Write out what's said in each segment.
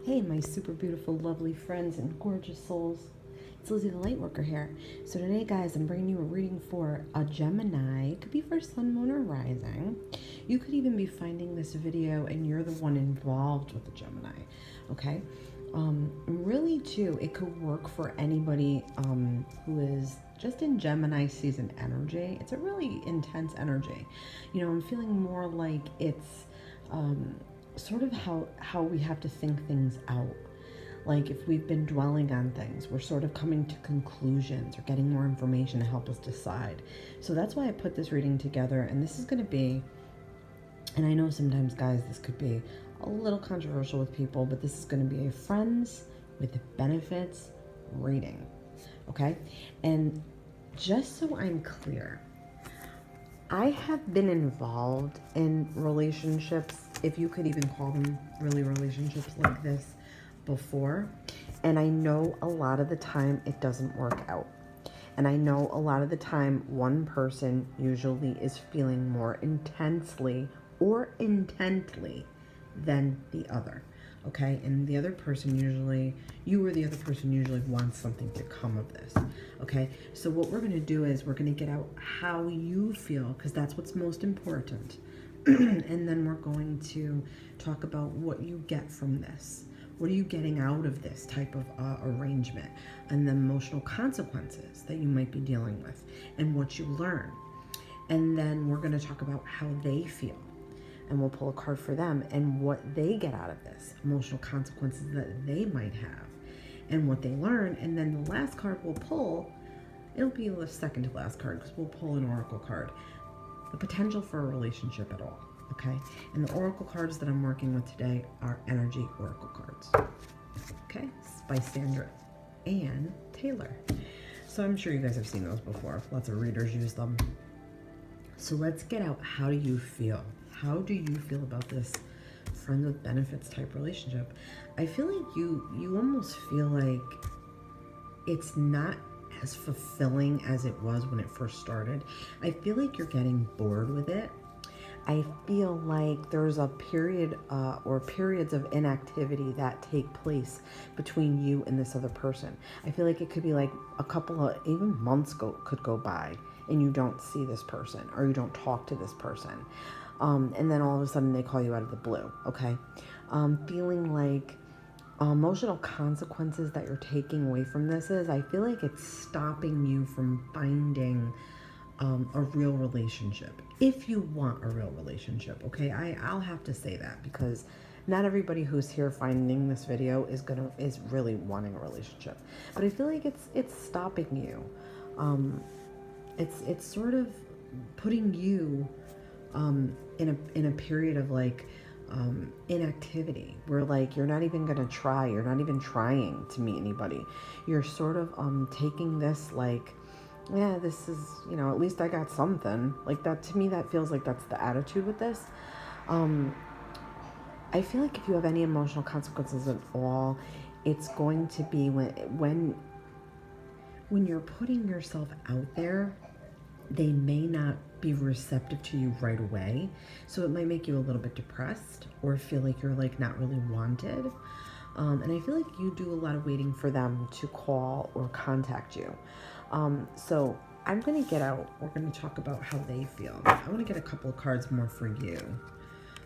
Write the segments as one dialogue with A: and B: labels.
A: Hey, my super beautiful, lovely friends and gorgeous souls. It's Lizzie the Lightworker here. So today, guys, I'm bringing you a reading for a Gemini. It could be for Sun, Moon, or Rising. You could even be finding this video and you're the one involved with the Gemini, okay? Really, too, it could work for anybody who is just in Gemini season energy. It's a really intense energy. You know, I'm feeling more like it's sort of how we have to think things out. Like if we've been dwelling on things, we're sort of coming to conclusions or getting more information to help us decide. So that's why I put this reading together. And this is going to be, and I know sometimes, guys, this could be a little controversial with people, but this is going to be a friends with benefits reading. Okay? And just so I'm clear, I have been involved in relationships, if you could even call them really relationships like this, before. And I know a lot of the time it doesn't work out. And I know a lot of the time one person usually is feeling more intensely or intently than the other. Okay, and the other person usually, you or the other person usually wants something to come of this. Okay, so what we're going to do is we're going to get out how you feel, because that's what's most important. And then we're going to talk about what you get from this. What are you getting out of this type of arrangement, and the emotional consequences that you might be dealing with, and what you learn. And then we're going to talk about how they feel. And we'll pull a card for them and what they get out of this, emotional consequences that they might have, and what they learn. And then the last card we'll pull, it'll be the second to last card, because we'll pull an oracle card, the potential for a relationship at all. Okay, and the oracle cards that I'm working with today are energy oracle cards. Okay, by Sandra Ann Taylor. So I'm sure you guys have seen those before. Lots of readers use them. So let's get out, how do you feel? How do you feel about this friends with benefits type relationship? I feel like you almost feel like it's not as fulfilling as it was when it first started. I feel like you're getting bored with it. I feel like there's a period or periods of inactivity that take place between you and this other person. I feel like it could be like a couple of even months could go by and you don't see this person, or you don't talk to this person. And then all of a sudden they call you out of the blue, okay? Feeling like emotional consequences that you're taking away from this is, I feel like it's stopping you from finding a real relationship. If you want a real relationship, okay? I'll have to say that, because not everybody who's here finding this video is really wanting a relationship. But I feel like it's stopping you. It's sort of putting you in a period of like inactivity, where like you're not even gonna try, you're not even trying to meet anybody. You're sort of taking this like, yeah, this is, you know, at least I got something. Like that, to me, that feels like that's the attitude with this. I feel like if you have any emotional consequences at all, it's going to be when you're putting yourself out there, they may not be receptive to you right away. So it might make you a little bit depressed, or feel like you're like not really wanted. And I feel like you do a lot of waiting for them to call or contact you. So I'm going to get out. We're going to talk about how they feel. I want to get a couple of cards more for you.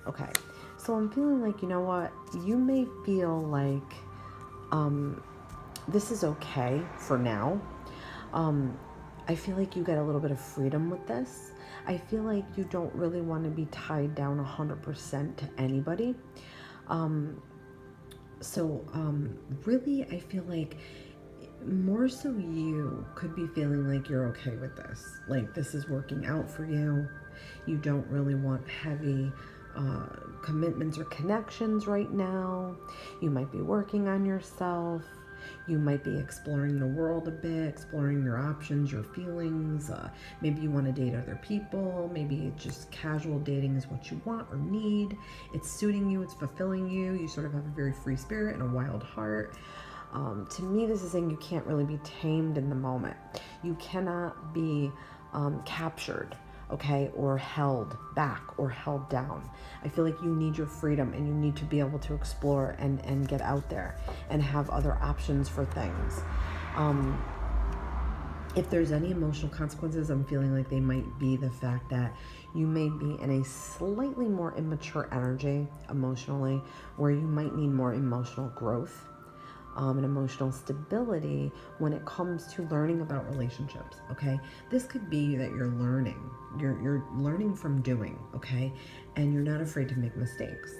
A: Okay. So I'm feeling like, you know what? You may feel like this is okay for now. I feel like you get a little bit of freedom with this. I feel like you don't really want to be tied down 100% to anybody. Really, I feel like more so you could be feeling like you're okay with this. Like this is working out for you. You don't really want heavy commitments or connections right now. You might be working on yourself. You might be exploring the world a bit, exploring your options, your feelings. Maybe you want to date other people. Maybe just casual dating is what you want or need. It's suiting you. It's fulfilling you. You sort of have a very free spirit and a wild heart. To me, this is saying you can't really be tamed in the moment. You cannot be captured okay, or held back or held down. I feel like you need your freedom and you need to be able to explore and get out there and have other options for things. If there's any emotional consequences, I'm feeling like they might be the fact that you may be in a slightly more immature energy emotionally, where you might need more emotional growth and emotional stability when it comes to learning about relationships, okay? This could be that you're learning. You're learning from doing, okay? And you're not afraid to make mistakes.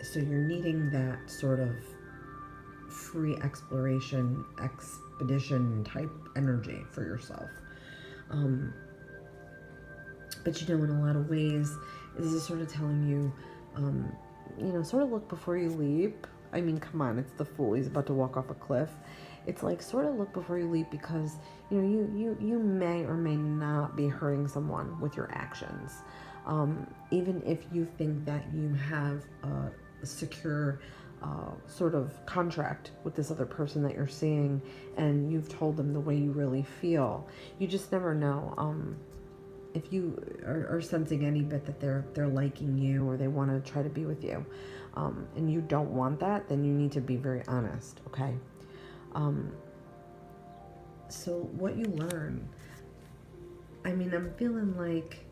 A: So you're needing that sort of free exploration, expedition type energy for yourself. But you know, in a lot of ways, this is sort of telling you, you know, sort of look before you leap. I mean, come on, it's the fool. He's about to walk off a cliff. It's like sort of look before you leap, because you know you may or may not be hurting someone with your actions. Even if you think that you have a secure sort of contract with this other person that you're seeing, and you've told them the way you really feel, you just never know. If you are sensing any bit that they're liking you or they want to try to be with you, and you don't want that, then you need to be very honest, okay? So what you learn, I mean, I'm feeling like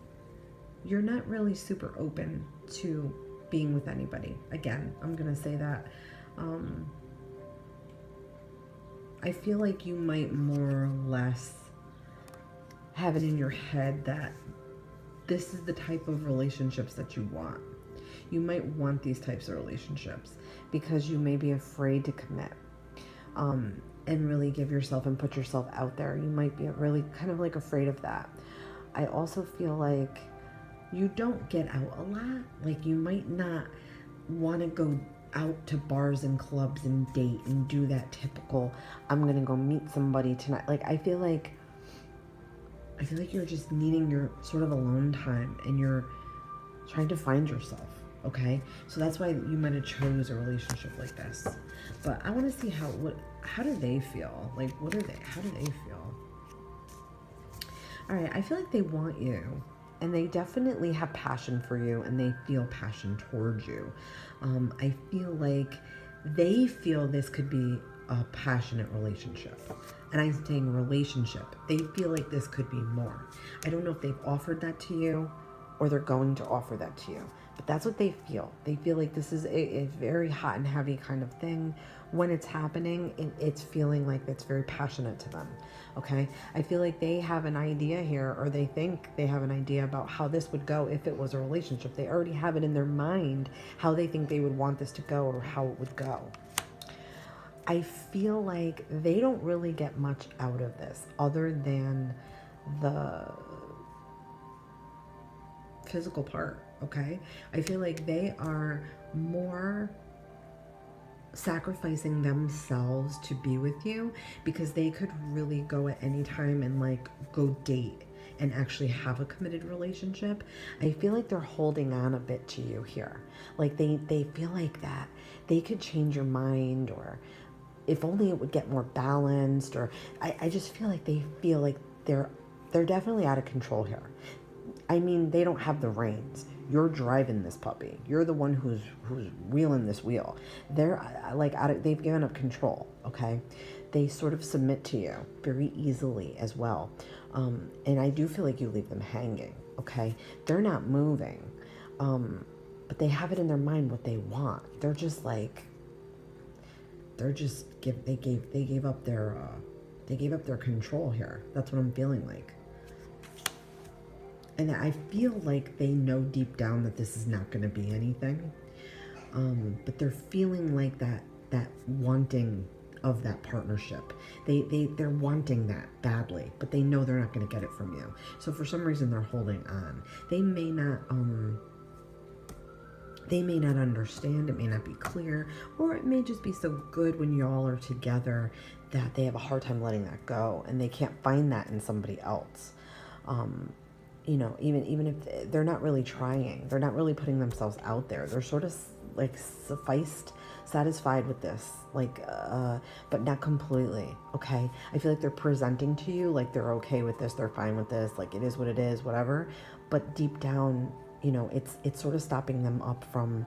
A: you're not really super open to being with anybody. Again, I'm gonna say that. I feel like you might more or less have it in your head that this is the type of relationships that you want. You might want these types of relationships because you may be afraid to commit and really give yourself and put yourself out there. You might be really kind of like afraid of that. I also feel like you don't get out a lot. Like you might not want to go out to bars and clubs and date and do that typical, I'm going to go meet somebody tonight. Like I feel like you're just needing your sort of alone time and you're trying to find yourself, okay? So that's why you might have chose a relationship like this. But I want to see how do they feel? Like how do they feel? All right, I feel like they want you and they definitely have passion for you and they feel passion towards you. I feel like they feel this could be a passionate relationship. And I'm saying relationship. They feel like this could be more. I don't know if they've offered that to you or they're going to offer that to you. But that's what they feel. They feel like this is a very hot and heavy kind of thing. When it's happening, it's feeling like it's very passionate to them. Okay? I feel like they have an idea here, or they think they have an idea about how this would go if it was a relationship. They already have it in their mind how they think they would want this to go or how it would go. I feel like they don't really get much out of this other than the physical part, okay? I feel like they are more sacrificing themselves to be with you because they could really go at any time and like go date and actually have a committed relationship. I feel like they're holding on a bit to you here. Like they feel like that they could change your mind, or if only it would get more balanced, or I just feel like they feel like they're definitely out of control here. I mean, they don't have the reins. You're driving this puppy. You're the one who's wheeling this wheel. They're like they've given up control, okay? They sort of submit to you very easily as well. And I do feel like you leave them hanging, okay? They're not moving. But they have it in their mind what they want. They're just like, they gave up their control here. That's what I'm feeling like. And I feel like they know deep down that this is not going to be anything. But they're feeling like that wanting of that partnership. They're wanting that badly, but they know they're not going to get it from you. So for some reason they're holding on. They may not understand, it may not be clear, or it may just be so good when y'all are together that they have a hard time letting that go and they can't find that in somebody else. you know, even if they're not really trying, they're not really putting themselves out there. They're sort of like satisfied with this, like, but not completely, okay? I feel like they're presenting to you like they're okay with this, they're fine with this, like it is what it is, whatever. But deep down, you know, it's sort of stopping them up from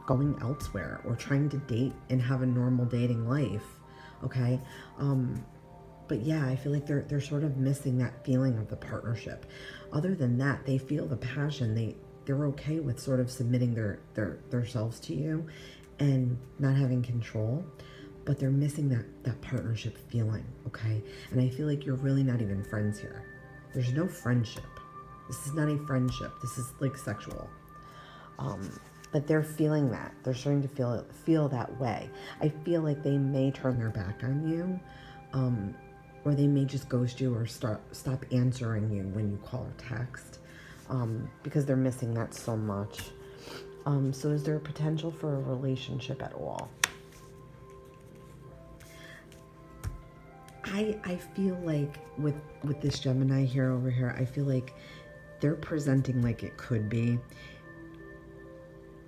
A: going elsewhere or trying to date and have a normal dating life, okay? But yeah, I feel like they're sort of missing that feeling of the partnership. Other than that, they feel the passion. They're okay with sort of submitting their selves to you and not having control, but they're missing that partnership feeling, okay? And I feel like you're really not even friends here. There's no friendship. This is not a friendship. This is like sexual. But they're feeling that. They're starting to feel that way. I feel like they may turn their back on you, or they may just ghost you or stop answering you when you call or text, because they're missing that so much. So is there a potential for a relationship at all? I feel like with this Gemini over here, I feel like they're presenting like it could be.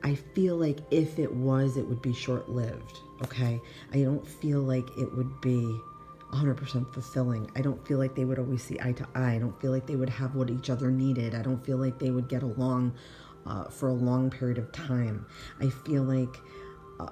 A: I feel like if it was, it would be short-lived, okay? I don't feel like it would be 100% fulfilling. I don't feel like they would always see eye to eye. I don't feel like they would have what each other needed. I don't feel like they would get along for a long period of time. I feel like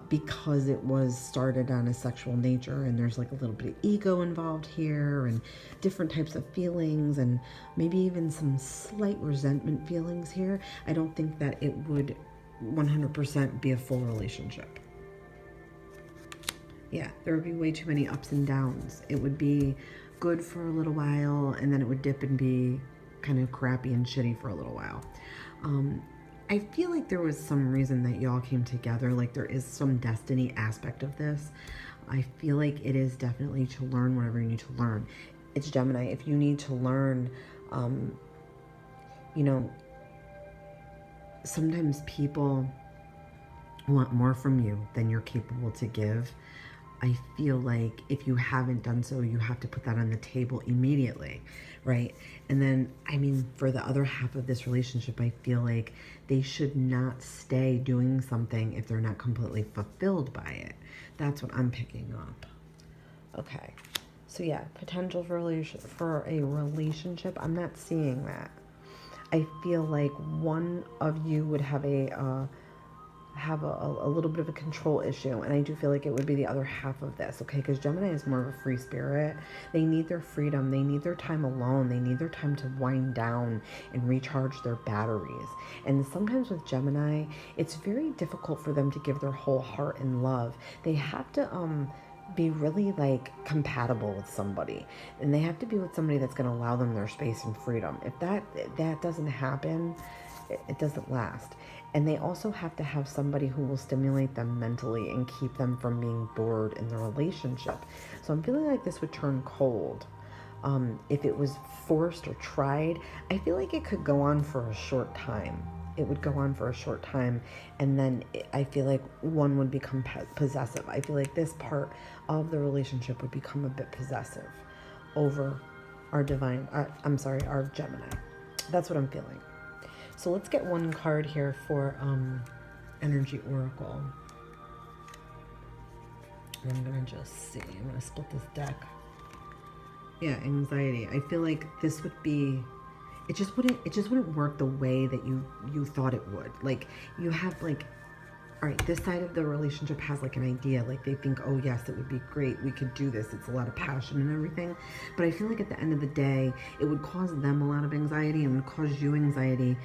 A: because it was started on a sexual nature and there's like a little bit of ego involved here and different types of feelings and maybe even some slight resentment feelings here, I don't think that it would 100% be a full relationship. Yeah, there would be way too many ups and downs. It would be good for a little while and then it would dip and be kind of crappy and shitty for a little while. I feel like there was some reason that y'all came together, like there is some destiny aspect of this. I feel like it is definitely to learn whatever you need to learn. It's Gemini. If you need to learn, you know, sometimes people want more from you than you're capable to give. I feel like if you haven't done so, you have to put that on the table immediately, right? And then, I mean, for the other half of this relationship, I feel like they should not stay doing something if they're not completely fulfilled by it. That's what I'm picking up. Okay. So yeah, potential for a relationship. I'm not seeing that. I feel like one of you would have a little bit of a control issue, and I do feel like it would be the other half of this, okay? Because Gemini is more of a free spirit. They need their freedom. They need their time alone. They need their time to wind down and recharge their batteries. And sometimes with Gemini, it's very difficult for them to give their whole heart and love. They have to be really like compatible with somebody, and they have to be with somebody that's going to allow them their space and freedom. If that doesn't happen, it doesn't last. And they also have to have somebody who will stimulate them mentally and keep them from being bored in the relationship. So I'm feeling like this would turn cold. If it was forced or tried, I feel like it could go on for a short time. It would go on for a short time, and then I feel like one would become possessive. I feel like this part of the relationship would become a bit possessive over our Gemini. That's what I'm feeling. So let's get one card here for Energy Oracle. I'm going to just see. I'm going to split this deck. Yeah, anxiety. I feel like this would be... It just wouldn't work the way that you thought it would. Like, you have, like... All right, this side of the relationship has like an idea, like they think, oh yes, it would be great, we could do this, it's a lot of passion and everything. But I feel like at the end of the day, it would cause them a lot of anxiety and would cause you anxiety,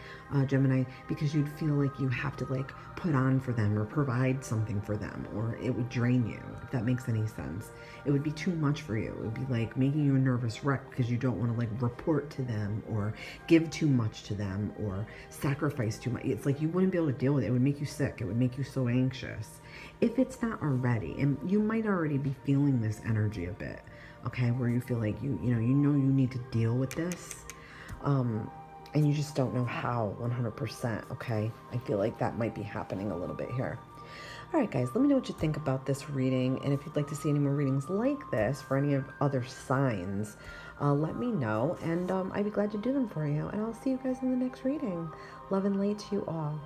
A: Gemini, because you'd feel like you have to like put on for them or provide something for them, or it would drain you, if that makes any sense. It would be too much for you. It would be like making you a nervous wreck because you don't want to like report to them or give too much to them or sacrifice too much. It's like you wouldn't be able to deal with it. It would make you sick. It would make you so anxious if it's not already. And you might already be feeling this energy a bit, okay, where you feel like you need to deal with this, and you just don't know how 100%. Okay, I feel like that might be happening a little bit here. All right, guys, let me know what you think about this reading. And if you'd like to see any more readings like this for any of other signs, let me know. And I'd be glad to do them for you. And I'll see you guys in the next reading. Love and light to you all.